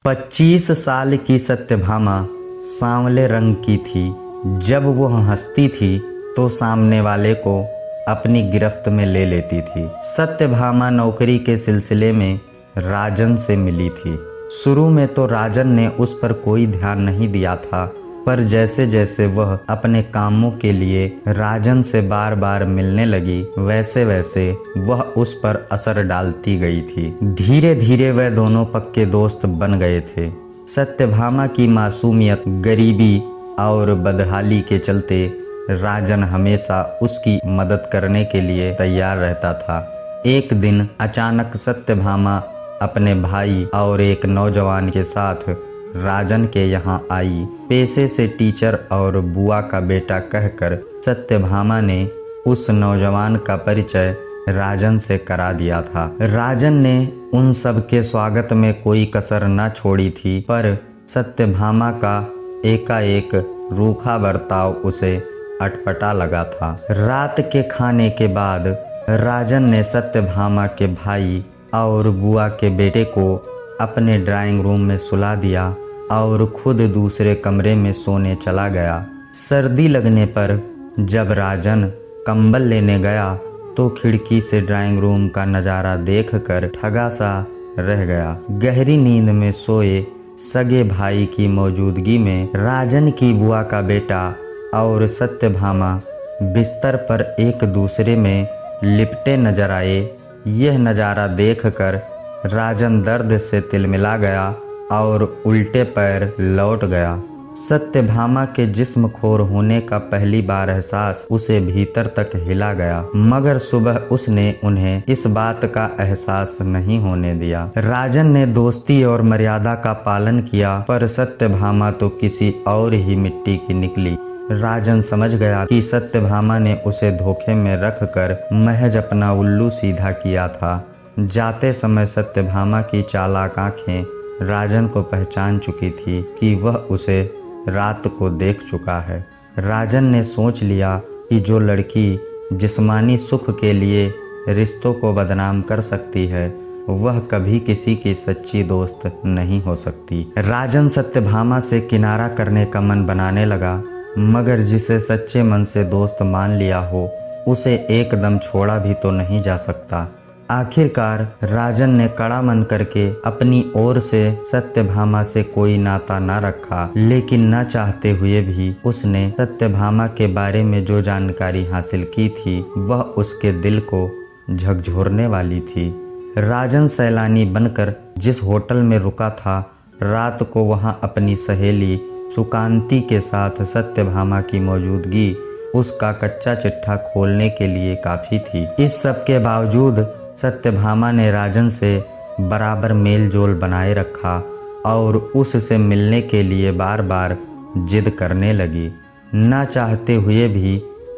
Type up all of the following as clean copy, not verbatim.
25 साल की सत्यभामा सांवले रंग की थी। जब वह हंसती थी तो सामने वाले को अपनी गिरफ्त में ले लेती थी। सत्यभामा नौकरी के सिलसिले में राजन से मिली थी। शुरू में तो राजन ने उस पर कोई ध्यान नहीं दिया था, पर जैसे जैसे वह अपने कामों के लिए राजन से बार बार मिलने लगी, वैसे वैसे वह उस पर असर डालती गई थी। धीरे धीरे वह दोनों पक्के दोस्त बन गए थे। सत्यभामा की मासूमियत, गरीबी और बदहाली के चलते राजन हमेशा उसकी मदद करने के लिए तैयार रहता था। एक दिन अचानक सत्यभामा अपने भाई और एक नौजवान के साथ राजन के यहाँ आई। पेशे से टीचर और बुआ का बेटा कहकर सत्यभामा ने उस नौजवान का परिचय राजन से करा दिया था। राजन ने उन सब के स्वागत में कोई कसर न छोड़ी थी, पर सत्यभामा का एकाएक रूखा बर्ताव उसे अटपटा लगा था। रात के खाने के बाद राजन ने सत्यभामा के भाई और बुआ के बेटे को अपने ड्राइंग रूम में सुला दिया और खुद दूसरे कमरे में सोने चला गया। सर्दी लगने पर जब राजन कंबल लेने गया तो खिड़की से ड्राइंग रूम का नज़ारा देखकर ठगा सा रह गया। गहरी नींद में सोए सगे भाई की मौजूदगी में राजन की बुआ का बेटा और सत्यभामा बिस्तर पर एक दूसरे में लिपटे नजर आए। यह नज़ारा देखकर राजन दर्द से तिलमिला गया और उल्टे पैर लौट गया। सत्यभामा के जिस्म खोर होने का पहली बार एहसास उसे भीतर तक हिला गया, मगर सुबह उसने उन्हें इस बात का एहसास नहीं होने दिया। राजन ने दोस्ती और मर्यादा का पालन किया, पर सत्यभामा तो किसी और ही मिट्टी की निकली। राजन समझ गया कि सत्यभामा ने उसे धोखे में रखकर महज अपना उल्लू सीधा किया था। जाते समय सत्यभामा की चालाक आंखें राजन को पहचान चुकी थी कि वह उसे रात को देख चुका है। राजन ने सोच लिया कि जो लड़की जिस्मानी सुख के लिए रिश्तों को बदनाम कर सकती है, वह कभी किसी की सच्ची दोस्त नहीं हो सकती। राजन सत्यभामा से किनारा करने का मन बनाने लगा, मगर जिसे सच्चे मन से दोस्त मान लिया हो, उसे एकदम छोड़ा भी तो नहीं जा सकता। आखिरकार राजन ने कड़ा मन करके अपनी ओर से सत्यभामा से कोई नाता न रखा, लेकिन न चाहते हुए भी उसने सत्यभामा के बारे में जो जानकारी हासिल की थी, वह उसके दिल को झकझोरने वाली थी। राजन सैलानी बनकर जिस होटल में रुका था, रात को वहां अपनी सहेली सुकांति के साथ सत्यभामा की मौजूदगी उसका कच्चा चिट्ठा खोलने के लिए काफ़ी थी। इस सब के बावजूद सत्यभामा ने राजन से बराबर मेल जोल बनाए रखा और उससे मिलने के लिए बार बार जिद करने लगी। न चाहते हुए भी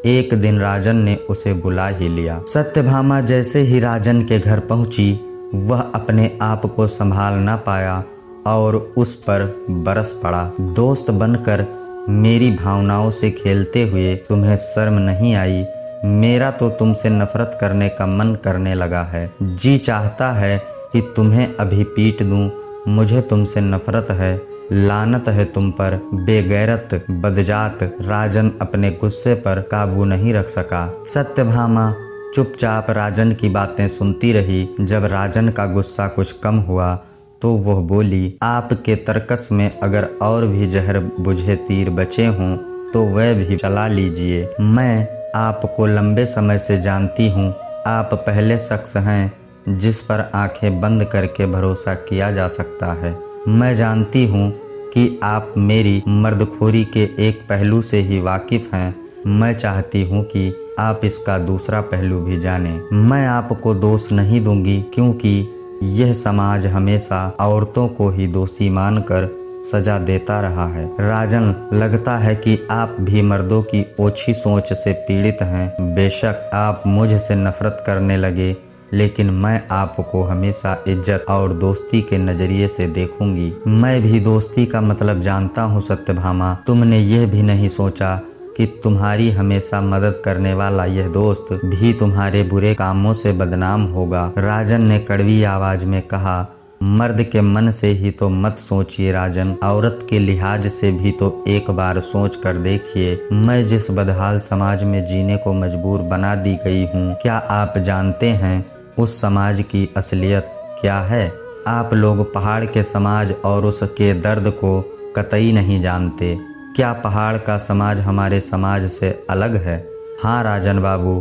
एक दिन राजन ने उसे बुला ही लिया। सत्यभामा जैसे ही राजन के घर पहुंची, वह अपने आप को संभाल न पाया और उस पर बरस पड़ा। दोस्त बनकर मेरी भावनाओं से खेलते हुए तुम्हें शर्म नहीं आई? मेरा तो तुमसे नफरत करने का मन करने लगा है। जी चाहता है कि तुम्हें अभी पीट दूं। मुझे तुमसे नफरत है, लानत है तुम पर, बेगैरत बदजात। राजन अपने गुस्से पर काबू नहीं रख सका। सत्यभामा चुपचाप राजन की बातें सुनती रही। जब राजन का गुस्सा कुछ कम हुआ तो वह बोली, आपके तर्कस में अगर और भी जहर बुझे तीर बचे हों तो वह भी चला लीजिए। मैं आपको लंबे समय से जानती हूँ। आप पहले शख्स हैं जिस पर आंखें बंद करके भरोसा किया जा सकता है। मैं जानती हूँ कि आप मेरी मर्दखोरी के एक पहलू से ही वाकिफ़ हैं। मैं चाहती हूँ कि आप इसका दूसरा पहलू भी जानें। मैं आपको दोष नहीं दूंगी, क्योंकि यह समाज हमेशा औरतों को ही दोषी मानकर सजा देता रहा है। राजन, लगता है कि आप भी मर्दों की ओछी सोच से पीड़ित हैं। बेशक आप मुझसे नफरत करने लगे, लेकिन मैं आपको हमेशा इज्जत और दोस्ती के नजरिए से देखूंगी। मैं भी दोस्ती का मतलब जानता हूँ सत्यभामा। तुमने यह भी नहीं सोचा कि तुम्हारी हमेशा मदद करने वाला यह दोस्त भी तुम्हारे बुरे कामों से बदनाम होगा। राजन ने कड़वी आवाज में कहा, मर्द के मन से ही तो मत सोचिए राजन, औरत के लिहाज से भी तो एक बार सोच कर देखिए। मैं जिस बदहाल समाज में जीने को मजबूर बना दी गई हूँ, क्या आप जानते हैं उस समाज की असलियत क्या है? आप लोग पहाड़ के समाज और उसके दर्द को कतई नहीं जानते। क्या पहाड़ का समाज हमारे समाज से अलग है? हाँ राजन बाबू,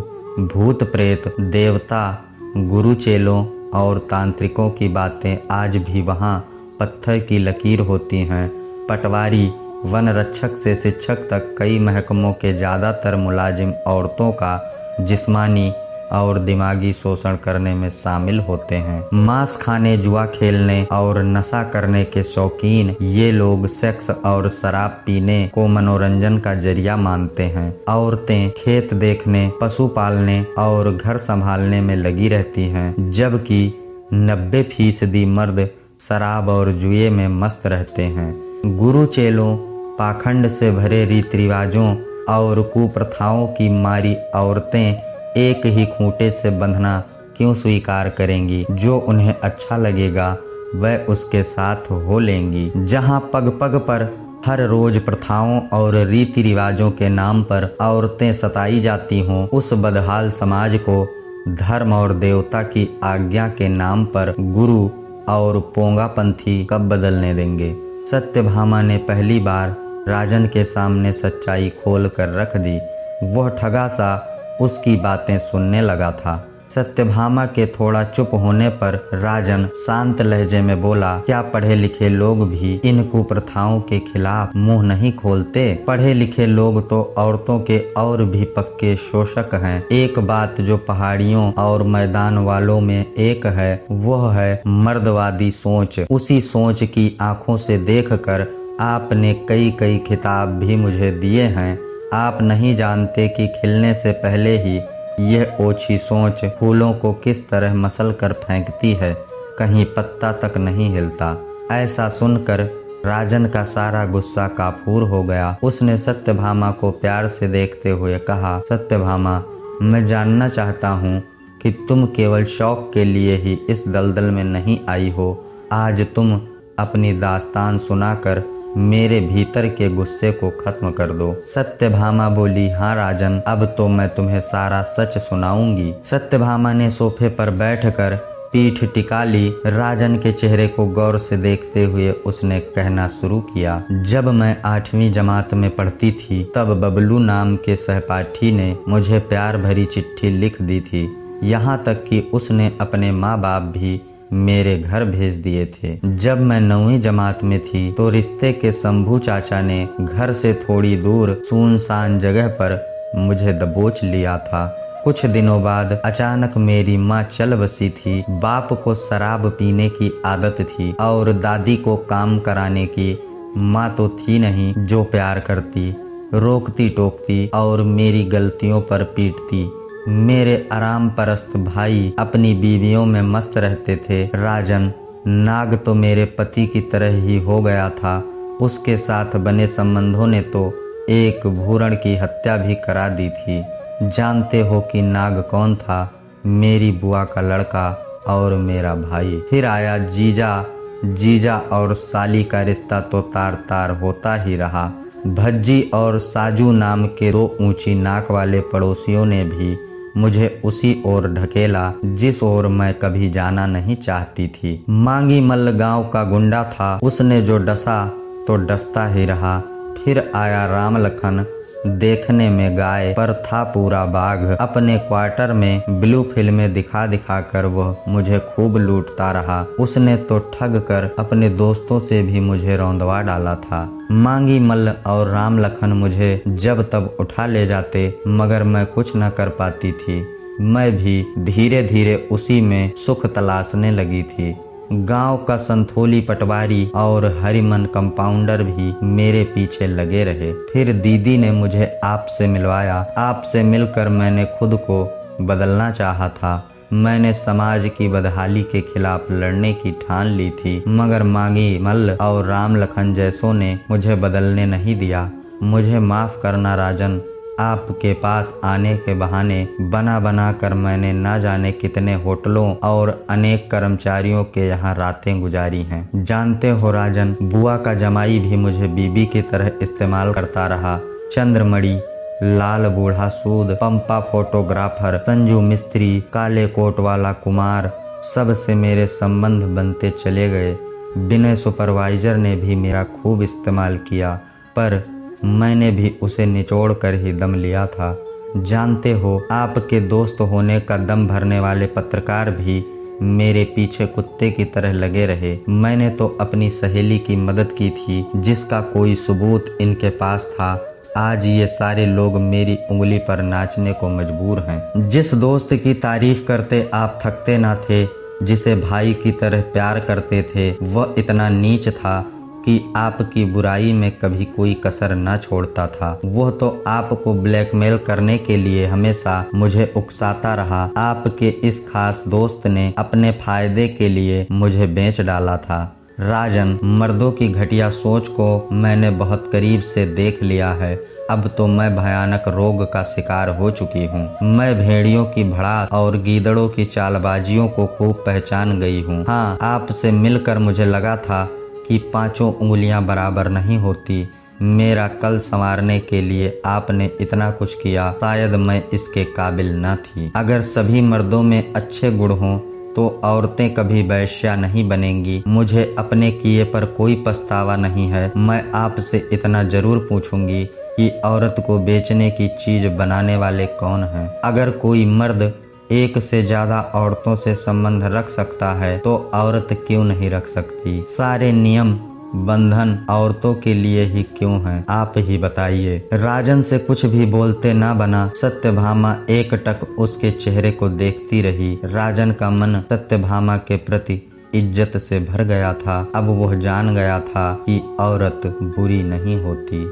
भूत प्रेत, देवता, गुरु चेलों और तांत्रिकों की बातें आज भी वहाँ पत्थर की लकीर होती हैं। पटवारी, वन रक्षक से शिक्षक तक कई महकमों के ज़्यादातर मुलाजिम औरतों का जिस्मानी और दिमागी शोषण करने में शामिल होते हैं। मांस खाने, जुआ खेलने और नशा करने के शौकीन ये लोग सेक्स और शराब पीने को मनोरंजन का जरिया मानते हैं। औरतें खेत देखने, पशु पालने और घर संभालने में लगी रहती हैं, जबकि 90% मर्द शराब और जुए में मस्त रहते हैं। गुरु चेलों, पाखंड से भरे रीति रिवाजों और कुप्रथाओं की मारी औरतें एक ही खूंटे से बंधना क्यों स्वीकार करेंगी? जो उन्हें अच्छा लगेगा वह उसके साथ हो लेंगी। जहां पग पग पर हर रोज प्रथाओं और रीति रिवाजों के नाम पर औरतें सताई जाती हों, उस बदहाल समाज को धर्म और देवता की आज्ञा के नाम पर गुरु और पोंगापंथी कब बदलने देंगे? सत्यभामा ने पहली बार राजन के सामने सच्चाई खोल कर रख दी। वह ठगा सा उसकी बातें सुनने लगा था। सत्यभामा के थोड़ा चुप होने पर राजन शांत लहजे में बोला, क्या पढ़े लिखे लोग भी इन कुप्रथाओं के खिलाफ मुंह नहीं खोलते? पढ़े लिखे लोग तो औरतों के और भी पक्के शोषक हैं। एक बात जो पहाड़ियों और मैदान वालों में एक है, वह है मर्दवादी सोच। उसी सोच की आंखों से देखकर आपने कई खिताब भी मुझे दिए हैं। आप नहीं जानते कि खिलने से पहले ही यह ओछी सोच फूलों को किस तरह मसल कर फेंकती है, कहीं पत्ता तक नहीं हिलता। ऐसा सुनकर राजन का सारा गुस्सा काफूर हो गया। उसने सत्यभामा को प्यार से देखते हुए कहा, सत्यभामा, मैं जानना चाहता हूँ कि तुम केवल शौक के लिए ही इस दलदल में नहीं आई हो। आज तुम अपनी दास्तान सुनाकर मेरे भीतर के गुस्से को खत्म कर दो। सत्यभामा बोली, हाँ राजन, अब तो मैं तुम्हें सारा सच सुनाऊंगी। सत्यभामा ने सोफे पर बैठकर पीठ टिका ली। राजन के चेहरे को गौर से देखते हुए उसने कहना शुरू किया, जब मैं 8वीं जमात में पढ़ती थी तब बबलू नाम के सहपाठी ने मुझे प्यार भरी चिट्ठी लिख दी थी। यहाँ तक कि उसने अपने माँ बाप भी मेरे घर भेज दिए थे। जब मैं 9वीं जमात में थी तो रिश्ते के शंभू चाचा ने घर से थोड़ी दूर सुनसान जगह पर मुझे दबोच लिया था। कुछ दिनों बाद अचानक मेरी माँ चल बसी थी। बाप को शराब पीने की आदत थी और दादी को काम कराने की। माँ तो थी नहीं जो प्यार करती, रोकती टोकती और मेरी गलतियों पर पीटती। मेरे आराम परस्त भाई अपनी बीवियों में मस्त रहते थे। राजन, नाग तो मेरे पति की तरह ही हो गया था। उसके साथ बने संबंधों ने तो एक भूरण की हत्या भी करा दी थी। जानते हो कि नाग कौन था? मेरी बुआ का लड़का और मेरा भाई। फिर आया जीजा और साली का रिश्ता तो तार तार होता ही रहा। भज्जी और साजू नाम के 2 ऊंची नाक वाले पड़ोसियों ने भी मुझे उसी ओर ढकेला जिस ओर मैं कभी जाना नहीं चाहती थी। मांगी मल्ल गांव का गुंडा था, उसने जो डसा तो डसता ही रहा। फिर आया राम लखन, देखने में गाय पर था पूरा बाघ। अपने क्वार्टर में ब्लू फिल्में दिखा दिखा कर वह मुझे खूब लूटता रहा। उसने तो ठग कर अपने दोस्तों से भी मुझे रौंदवा डाला था। मांगी मल्ल और राम लखन मुझे जब तब उठा ले जाते, मगर मैं कुछ न कर पाती थी। मैं भी धीरे धीरे उसी में सुख तलाशने लगी थी। गांव का संथोली पटवारी और हरिमन कंपाउंडर भी मेरे पीछे लगे रहे। फिर दीदी ने मुझे आपसे मिलवाया। आपसे मिलकर मैंने खुद को बदलना चाहा था। मैंने समाज की बदहाली के खिलाफ लड़ने की ठान ली थी, मगर मांगी मल्ल और राम लखन जैसों ने मुझे बदलने नहीं दिया। मुझे माफ करना राजन, आपके पास आने के बहाने बना बना कर मैंने ना जाने कितने होटलों और अनेक कर्मचारियों के यहाँ रातें गुजारी हैं। जानते हो राजन, बुआ का जमाई भी मुझे बीबी की तरह इस्तेमाल करता रहा। चंद्रमणि, लाल बूढ़ा सूद, पंपा फोटोग्राफर, संजू मिस्त्री, काले कोट वाला कुमार, सब से मेरे संबंध बनते चले गए। विनय सुपरवाइजर ने भी मेरा खूब इस्तेमाल किया, पर मैंने भी उसे निचोड़ कर ही दम लिया था। जानते हो, आपके दोस्त होने का दम भरने वाले पत्रकार भी मेरे पीछे कुत्ते की तरह लगे रहे। मैंने तो अपनी सहेली की मदद की थी, जिसका कोई सबूत इनके पास था। आज ये सारे लोग मेरी उंगली पर नाचने को मजबूर हैं। जिस दोस्त की तारीफ करते आप थकते ना थे, जिसे भाई की तरह प्यार करते थे, वह इतना नीच था कि आपकी बुराई में कभी कोई कसर न छोड़ता था। वह तो आपको ब्लैकमेल करने के लिए हमेशा मुझे उकसाता रहा। आपके इस खास दोस्त ने अपने फायदे के लिए मुझे बेच डाला था। राजन, मर्दों की घटिया सोच को मैंने बहुत करीब से देख लिया है। अब तो मैं भयानक रोग का शिकार हो चुकी हूँ। मैं भेड़ियों की भड़ास और गीदड़ों की चालबाजियों को खूब पहचान गई हूँ। हाँ, आपसे मिलकर मुझे लगा था कि पांचों उंगलियां बराबर नहीं होती। मेरा कल संवारने के लिए आपने इतना कुछ किया, शायद मैं इसके काबिल न थी। अगर सभी मर्दों में अच्छे गुण हों तो औरतें कभी वैश्या नहीं बनेंगी। मुझे अपने किए पर कोई पछतावा नहीं है। मैं आपसे इतना जरूर पूछूंगी कि औरत को बेचने की चीज बनाने वाले कौन हैं? अगर कोई मर्द एक से ज्यादा औरतों से संबंध रख सकता है तो औरत क्यों नहीं रख सकती? सारे नियम बंधन औरतों के लिए ही क्यों हैं? आप ही बताइए। राजन से कुछ भी बोलते ना बना। सत्यभामा एकटक उसके चेहरे को देखती रही। राजन का मन सत्यभामा के प्रति इज्जत से भर गया था। अब वह जान गया था कि औरत बुरी नहीं होती।